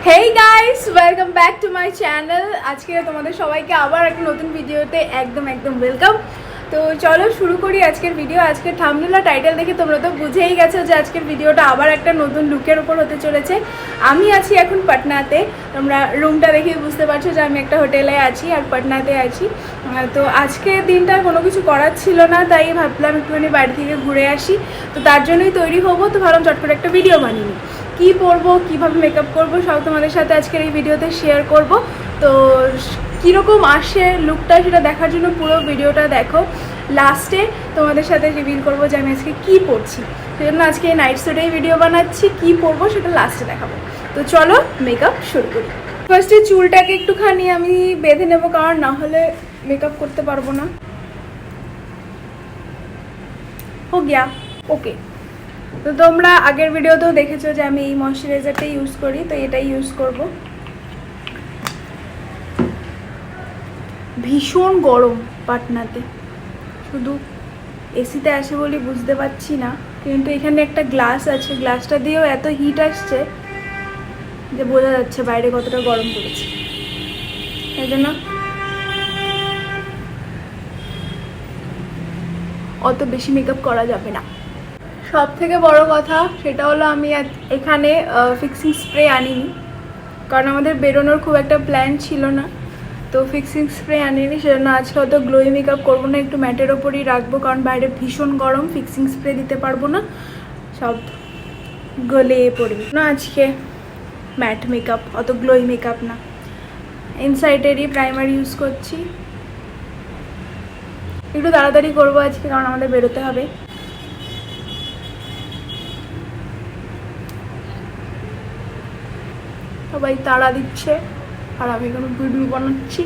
Hey guys, welcome back to my channel. আজকে তোমাদের সবাইকে আবার একটা নতুন ভিডিওতে একদম ওয়েলকাম। তো চলো শুরু করি আজকের ভিডিও। আজকের থাম্বনেল আর টাইটেল দেখে তোমরা তো বুঝেই গেছো যে আজকের ভিডিওটা আবার একটা নতুন লুকের উপর হতে চলেছে। আমি আছি এখন পাটনাতে। তোমরা রুমটা দেখে বুঝতে পারছো যে আমি একটা হোটেলে আছি আর পাটনাতে আছি। তো আজকে দিনটা কোনো কিছু করার ছিল না, তাই ভাবলাম একটুখানি বাড়ি থেকে ঘুরে আসি। তো তার জন্যই তৈরি হবো। তো ভাবলাম চট করে একটা ভিডিও বানিয়ে নিই। কী পরবো, কীভাবে মেকআপ করবো সব তোমাদের সাথে আজকের এই ভিডিওতে শেয়ার করব। তো কীরকম আসে লুকটা সেটা দেখার জন্য পুরো ভিডিওটা দেখো। লাস্টে তোমাদের সাথে রিভিল করবো যে আমি আজকে কী পরছি। সেজন্য আজকে এই নাইট স্যুটেই ভিডিও বানাচ্ছি। কী পরবো সেটা লাস্টে দেখাবো। তো চলো মেকআপ শুরু করি। ফার্স্টে চুলটাকে একটুখানি আমি বেঁধে নেবো, কারণ না হলে মেকআপ করতে পারবো না। হো গিয়া, ওকে। তো তোমরা আগের ভিডিওতেও দেখেছো যে আমি এই ময়শ্চারাইজারটাই ইউজ করি, তো এটাই ইউজ করব। ভীষণ গরম পাটনাতে, শুধু এসিতে আসে বলে বুঝতে পারছি না, কিন্তু এখানে একটা গ্লাস আছে, গ্লাসটা দিয়েও এত হিট আসছে যে বোঝা যাচ্ছে বাইরে কতটা গরম পড়েছে। এই জন্য অত বেশি মেকআপ করা যাবে না। সব থেকে বড় কথা সেটা হলো আমি এখানে ফিক্সিং স্প্রে আনিনি, কারণ আমাদের বেরোনোর খুব একটা প্ল্যান ছিল না। তো ফিক্সিং স্প্রে আনিনি, সেজন্য আজকে অত গ্লোই মেকআপ করবো না, একটু ম্যাটের ওপরই রাখবো, কারণ বাইরে ভীষণ গরম, ফিক্সিং স্প্রে দিতে পারবো না, সব গলে পড়বে না। আজকে ম্যাট মেকআপ, অত গ্লোই মেকআপ না। ইনসাইটেরই প্রাইমার ইউজ করছি। একটু তাড়াতাড়ি করবো আজকে, কারণ আমাদের বেরোতে হবে। সবাই তাড়া দিচ্ছে আর আমি কোনো ভিডিও বানাচ্ছি,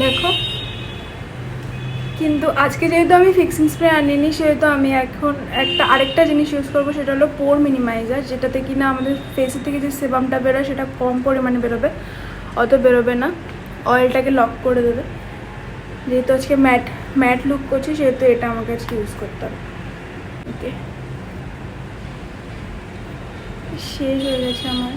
দেখো। কিন্তু আজকে যেহেতু আমি ফিক্সিং স্প্রে আনিনি, সেহেতু আমি এখন আরেকটা জিনিস ইউজ করবো, সেটা হলো পোর মিনিমাইজার, যেটাতে কিনা আমাদের ফেসের থেকে যে সেবামটা বেরোয় সেটা কম পরিমাণে বেরোবে, অত বেরোবে না, অয়েলটাকে লক করে দেবে। যেহেতু আজকে ম্যাট লুক করছি, সেহেতু এটা আমাকে আজকে ইউজ করতে হবে। ওকে, শেষ হয়ে গেছে আমার।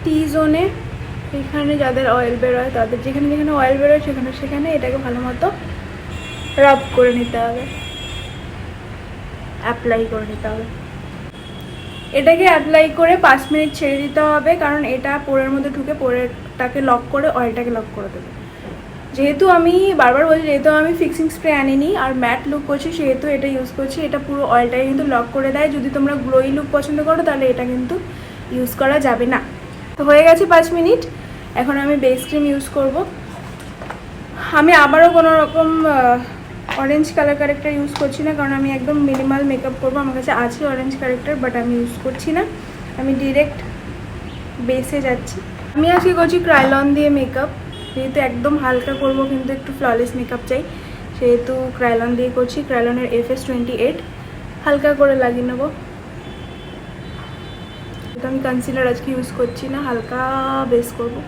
টি জোনে এখানে যাদের অয়েল বেরোয়, তাদের যেখানে যেখানে অয়েল বেরোয় সেখানে এটাকে ভালো মতো রাব করে নিতে হবে, অ্যাপ্লাই করে নিতে হবে। এটাকে অ্যাপ্লাই করে 5 মিনিট ছেড়ে দিতে হবে, কারণ এটা পোরের মধ্যে ঢুকে পোরেটাকে লক করে অয়েলটাকে লক করে দেবে। যেহেতু আমি বারবার বলছি, যেহেতু আমি ফিক্সিং স্প্রে আনিনি আর ম্যাট লুক করছি, সেহেতু এটা ইউজ করছি। এটা পুরো অয়েলটাকে কিন্তু লক করে দেয়। যদি তোমরা গ্লোই লুক পছন্দ করো তাহলে এটা কিন্তু ইউজ করা যাবে না। তো হয়ে গেছে 5 মিনিট। এখন আমি বেস ক্রিম ইউজ করব। আমি আবারও কোনো রকম অরেঞ্জ কালার কারেক্টার ইউজ করছি না, কারণ আমি একদম মিনিমাল মেকআপ করবো। আমার কাছে আছে অরেঞ্জ কারেক্টার, বাট আমি ইউজ করছি না, আমি ডিরেক্ট বেসে যাচ্ছি। আমি আজকে করছি ক্রাইলন দিয়ে মেকআপ, যেহেতু একদম হালকা করবো কিন্তু একটু ফ্ললেস মেকআপ চাই, সেহেতু ক্রাইলন দিয়ে করছি। ক্রাইলনের FS28 হালকা করে লাগিয়ে নেবো। এটা আমি কনসিলার আজকে ইউজ করছি না, হালকা বেস করবো।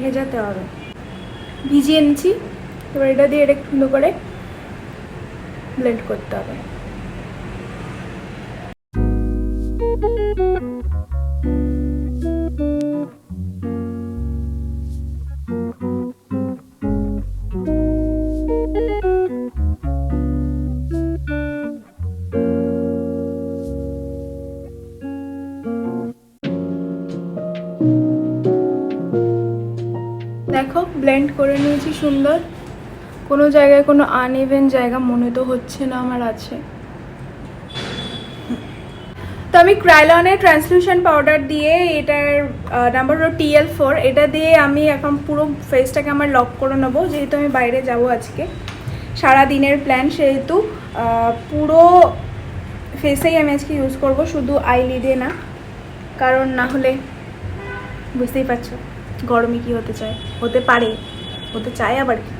ভেজাতে হবে, ভিজিয়ে নিচ্ছি। এবার এটা দিয়ে এটা সুন্দর করে ব্লেন্ড করতে হবে। দেখো ব্লেন্ড করে নিয়েছি সুন্দর। কোনো জায়গায় কোনো আনইভেন জায়গা মনে তো হচ্ছে না আমার আছে। তো আমি ক্রাইলনের ট্রান্সলুশন পাউডার দিয়ে, এটার নাম্বার হলো TL4, এটা দিয়ে আমি এখন পুরো ফেসটাকে আমার লক করে নেবো। যেহেতু আমি বাইরে যাব আজকে, সারা দিনের প্ল্যান, সেহেতু পুরো ফেসেই আমি আজকে ইউজ করব, শুধু আইলিডে না, কারণ না হলে বুঝতেই পারছো গরমে কি হতে পারে, হতে চায় আবার কি।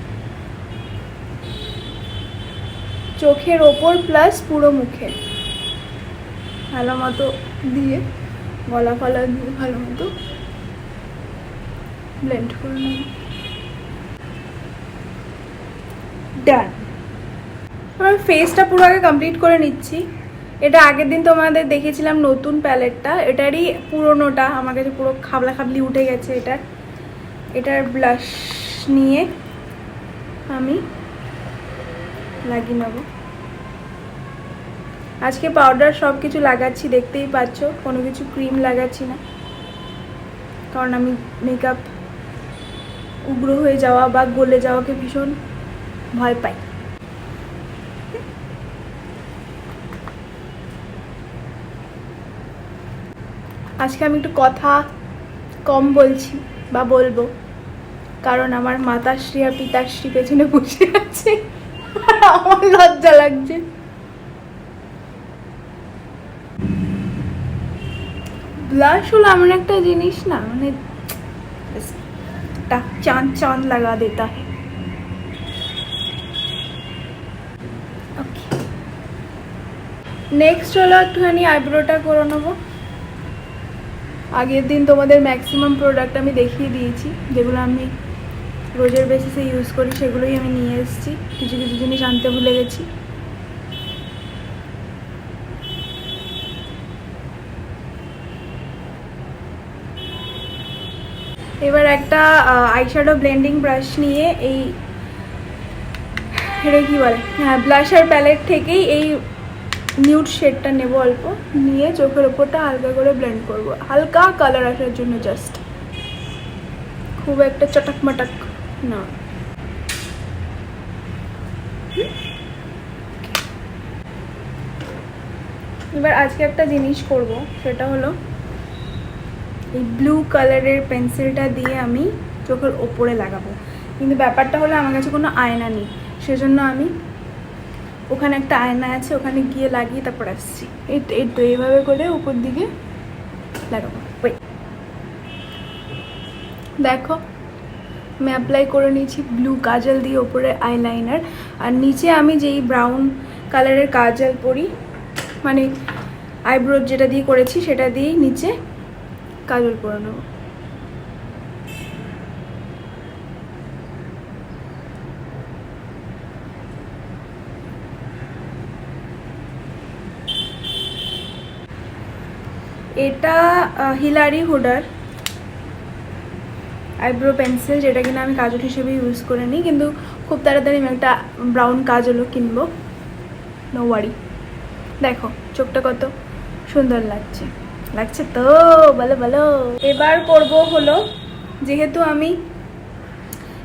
চোখের ওপর প্লাস পুরো মুখে ভালো মতো দিয়ে গলা ফলা দিয়ে ভালো মতো ব্লেন্ড করে নেব। ডান। আমার ফেসটা পুরো আগে কমপ্লিট করে নিচ্ছি। এটা আগের দিন তোমাদের দেখেছিলাম নতুন প্যালেটটা, এটারই পুরোনোটা আমার কাছে পুরো খাবলা খাবলি উঠে গেছে। এটার ব্লাশ নিয়ে আমি লাগিয়ে নেব। আজকে পাউডার সব কিছু লাগাচ্ছি, দেখতেই পাচ্ছ, কোনো কিছু ক্রিম লাগাচ্ছি না, কারণ আমি মেকআপ উগ্র হয়ে যাওয়া বা গলে যাওয়াকে ভীষণ ভয় পাই। আজকে আমি একটু কথা কম বলছি বা বলবো, কারণ আমার মাতাশ্রী আর পিতাশ্রী পেছনে বসে আছে, আমার লজ্জা লাগছে। ব্লাশ হলো এমন একটা জিনিস না, মানে চাঁদ চাঁদ লাগা দেতা है। নেক্সট হলো একটুখানি আইব্রোটা করে নেবো। আগের দিন তোমাদের ম্যাক্সিমাম প্রোডাক্ট আমি দেখিয়ে দিয়েছি, যেগুলো আমি রোজের বেসিসে ইউজ করি সেগুলোই আমি নিয়ে এসেছি। কিছু কিছু জিনিস আনতে ভুলে গেছি। এবার একটা আইশ্যাডো ব্লেন্ডিং ব্রাশ নিয়ে এটা কি বলে, হ্যাঁ, ব্লাশার প্যালেট থেকেই এই নিউড শেডটা নেব অল্প, নিয়ে চোখের ওপরটা হালকা করে ব্লেন্ড করব, হালকা কালার আসার জন্য, জাস্ট খুব একটা চটাক মাটাক না। এবার আজকে একটা জিনিস করব, সেটা হলো এই ব্লু কালারের পেন্সিলটা দিয়ে আমি চোখের ওপরে লাগাবো। কিন্তু ব্যাপারটা হলো আমার কাছে কোনো আয়না নেই, সেজন্য আমি ওখানে একটা আয়না আছে, ওখানে গিয়ে লাগিয়ে তারপর আসছি। এই তো এইভাবে করে উপর দিকে লাগাবো। দেখো আমি অ্যাপ্লাই করে নিয়েছি ব্লু কাজল দিয়ে ওপরে আইলাইনার, আর নিচে আমি যেই ব্রাউন কালারের কাজল পরি, মানে আইব্রো যেটা দিয়ে করেছি সেটা দিয়েই নিচে কাজল করে নেব। এটা হিলারি হুডার আইব্রো পেন্সিল, যেটা কিনা আমি কাজল হিসেবে ইউজ করে নিই, কিন্তু খুব তাড়াতাড়ি আমি একটা ব্রাউন কাজলও কিনবো, নো ওয়ারি। দেখো চোখটা কত সুন্দর লাগছে, লাগছে তো, বলো বলো। এবার করব হলো, যেহেতু আমি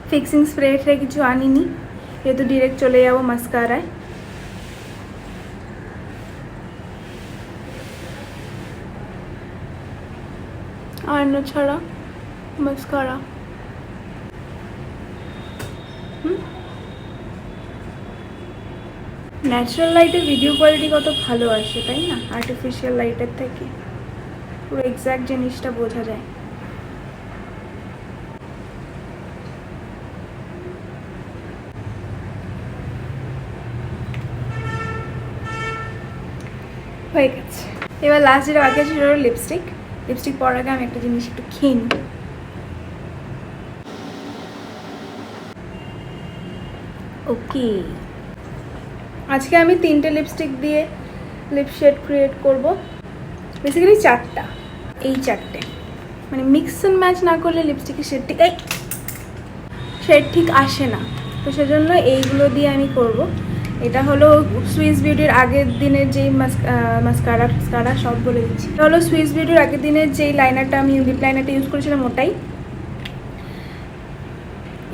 ফিক্সিং স্প্রে কিছু আনিনি, যেহেতু ডিরেক্ট চলে যাবো মাস্কারায়, আয়না ছাড়া মাস্কারা। ন্যাচারাল লাইটের ভিডিও কোয়ালিটি কত ভালো আসে, তাই না, আর্টিফিশিয়াল লাইটের থেকে পুরো এক্স্যাক্ট জিনিসটা বোঝা যায়। হয়ে গেছে। এবার লাস্ট যেটা বাকি আছে সেটা হলো লিপস্টিক। লিপস্টিক পরার আগে আমি একটা জিনিস একটু খেয়ে নিই। ওকে, আজকে আমি 3টে লিপস্টিক দিয়ে লিপ শেড ক্রিয়েট করব, বেসিক্যালি 4টা, এই 4টে, মানে মিক্স অ্যান্ড ম্যাচ না করলে লিপস্টিকের শেড ঠিক আসে না, তো সেজন্য এইগুলো দিয়ে আমি করব। এটা হলো সুইস বিউটির আগের দিনের যেই মাস্কারা সব বলে দিচ্ছি। এটা হলো সুইস বিউটির আগের দিনের যেই লাইনারটা আমি লিপ লাইনারটা ইউজ করেছিলাম ওটাই।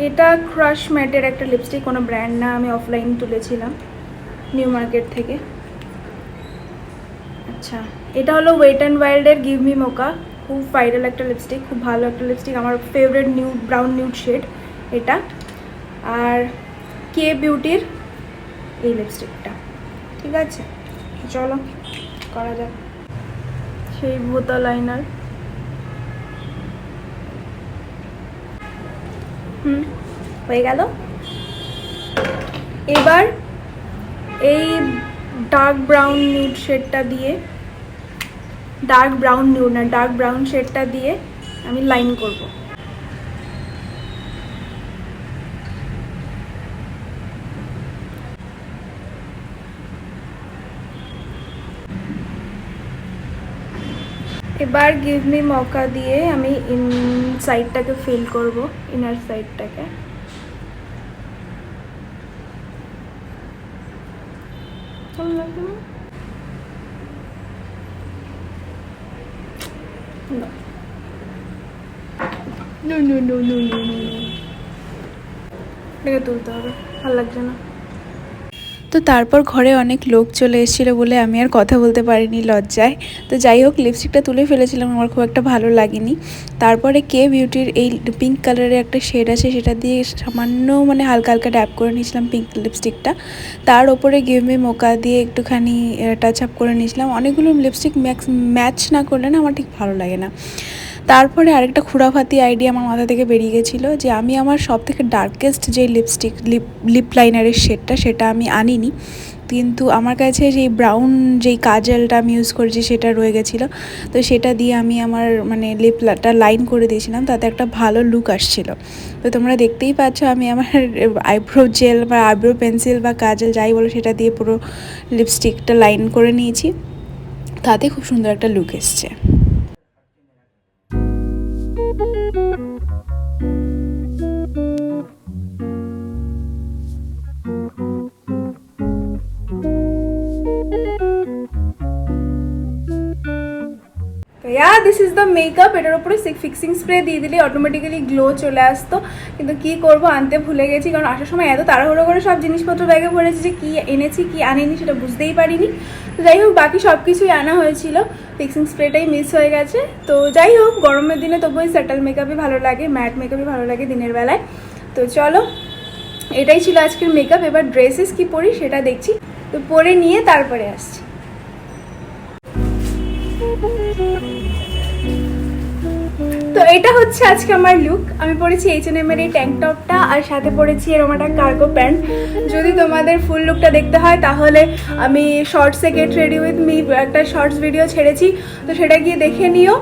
এটা ক্রাশ ম্যাটের একটা লিপস্টিক, কোনো ব্র্যান্ড না, আমি অফলাইন তুলেছিলাম নিউ মার্কেট থেকে। আচ্ছা, এটা হলো ওয়েট অ্যান্ড ওয়াইল্ডের গিভ মি মোকা, খুব ভাইরাল একটা লিপস্টিক, খুব ভালো একটা লিপস্টিক, আমার favourite nude brown nude shade এটা। আর কে বিউটির এই লিপস্টিকটা। ঠিক আছে, চলো করা যাক। সেই বোতল লাইনার, হয়ে গেল। এবার এই ডার্ক ব্রাউন নিউড শেডটা দিয়ে, ডার্ক ব্রাউন নিউড না, ডার্ক ব্রাউন শেডটা দিয়ে আমি লাইন করব। এবার গিভ মি মকা দিয়ে আমি ইন সাইডটাকে ফিল করব, ইনার সাইডটাকে। এটাকে তুলতে হবে, ভালো লাগছে না। তো তারপর ঘরে অনেক লোক চলে এসেছিলো বলে আমি আর কথা বলতে পারিনি লজ্জায়। তো যাই হোক, লিপস্টিকটা তুলে ফেলেছিলাম, আমার খুব একটা ভালো লাগেনি। তারপরে কে বিউটির এই পিঙ্ক কালারের একটা শেড আছে, সেটা দিয়ে সামান্য মানে হালকা হালকা ড্যাপ করে নিয়েছিলাম পিঙ্ক লিপস্টিকটা। তার ওপরে গিভ মি মোকা দিয়ে একটুখানি টাচ আপ করে নিয়েছিলাম। অনেকগুলো লিপস্টিক ম্যাচ না করলে না আমার ঠিক ভালো লাগে না। তারপরে আরেকটা খুরাফাতি আইডিয়া আমার মাথা থেকে বেরিয়ে গেছিলো যে আমি আমার সব থেকে ডার্কেস্ট যে লিপ লাইনারের শেডটা, সেটা আমি আনিনি, কিন্তু আমার কাছে যেই ব্রাউন যেই কাজলটা আমি ইউজ করেছি সেটা রয়ে গেছিলো। তো সেটা দিয়ে আমি আমার মানে লিপটা লাইন করে দিয়েছিলাম, তাতে একটা ভালো লুক আসছিলো। তো তোমরা দেখতেই পাচ্ছ আমি আমার আইব্রো জেল বা আইব্রো পেন্সিল বা কাজল যাই বলো সেটা দিয়ে পুরো লিপস্টিকটা লাইন করে নিয়েছি, তাতে খুব সুন্দর একটা লুক এসছে। This is the makeup. এটার উপরে ফিক্সিং স্প্রে দিয়ে দিলে অটোমেটিক্যালি গ্লো চলে আসতো, কিন্তু কি করব, আনতে ভুলে গেছি, কারণ আসার সময় এত তাড়াহুড়ো করে সব জিনিসপত্র ব্যাগে ভরেছি যে কি এনেছি কি আনিনি সেটা বুঝতেই পারিনি। তো যাই হোক, বাকি সব কিছুই আনা হয়েছিল, ফিক্সিং স্প্রেটাই মিস হয়ে গেছে। তো যাই হোক, গরমের দিনে তবুই স্যাটেল মেকআপই ভালো লাগে, ম্যাট মেকআপই ভালো লাগে দিনের বেলায়। তো চলো, এটাই ছিল আজকের মেকআপ। এবার ড্রেসেস কি পরি সেটা দেখছি, তো পরে নিয়ে তারপরে আসছি। তো এটা হচ্ছে আজকে আমার লুক। আমি পরেছি H&M এর এই ট্যাঙ্ক টপটা, আর সাথে পরেছি এরকম একটা কার্গো প্যান্ট। যদি তোমাদের ফুল লুকটা দেখতে হয় তাহলে আমি শর্টসে গেট রেডি উইথ মি একটা শর্টস ভিডিও ছেড়েছি, তো সেটা গিয়ে দেখে নিও।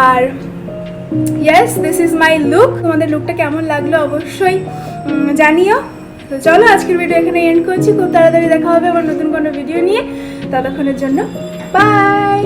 আর yes, this is my look. তোমাদের লুকটা কেমন লাগলো অবশ্যই জানিও। তো চলো, আজকের ভিডিও এখানে এন্ড করছি। খুব তাড়াতাড়ি দেখা হবে আবার নতুন কোনো ভিডিও নিয়ে। ততক্ষণের জন্য বাই।